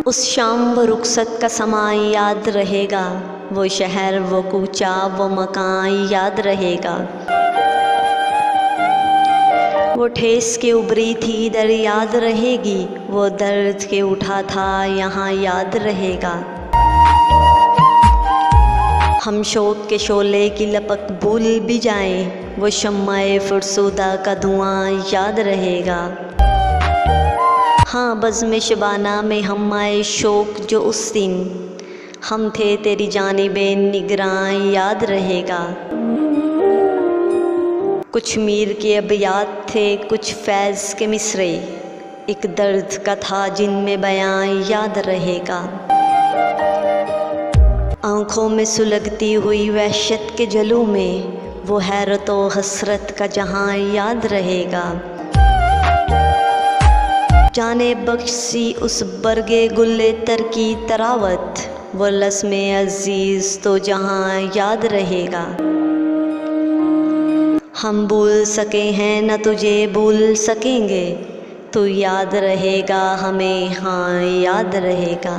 उस शाम वो रुखसत का समा याद रहेगा, वो शहर, वो कूचा, वो मकान याद रहेगा। वो ठेस के उभरी थी दर याद रहेगी, वो दर्द के उठा था यहाँ याद रहेगा। हम शौक के शोले की लपक भूल भी जाएं, वो शम्माए फुरसुदा का धुआं याद रहेगा। हाँ बज़्म शबाना में हम आए शौक जो उस दिन हम थे तेरी जानिबे निगरां याद रहेगा। कुछ मीर के अबयात थे, कुछ फैज़ के मिसरे, एक दर्द का था जिनमें बयां याद रहेगा। आँखों में सुलगती हुई वहशत के जलू में वो हैरत व हसरत का जहां याद रहेगा। जाने बख्शी उस बरगे गुल्ले तर की तरावत, वो लस्मे अजीज़ तो जहां याद रहेगा। हम भूल सके हैं न तुझे भूल सकेंगे, तू याद रहेगा हमें हाँ याद रहेगा।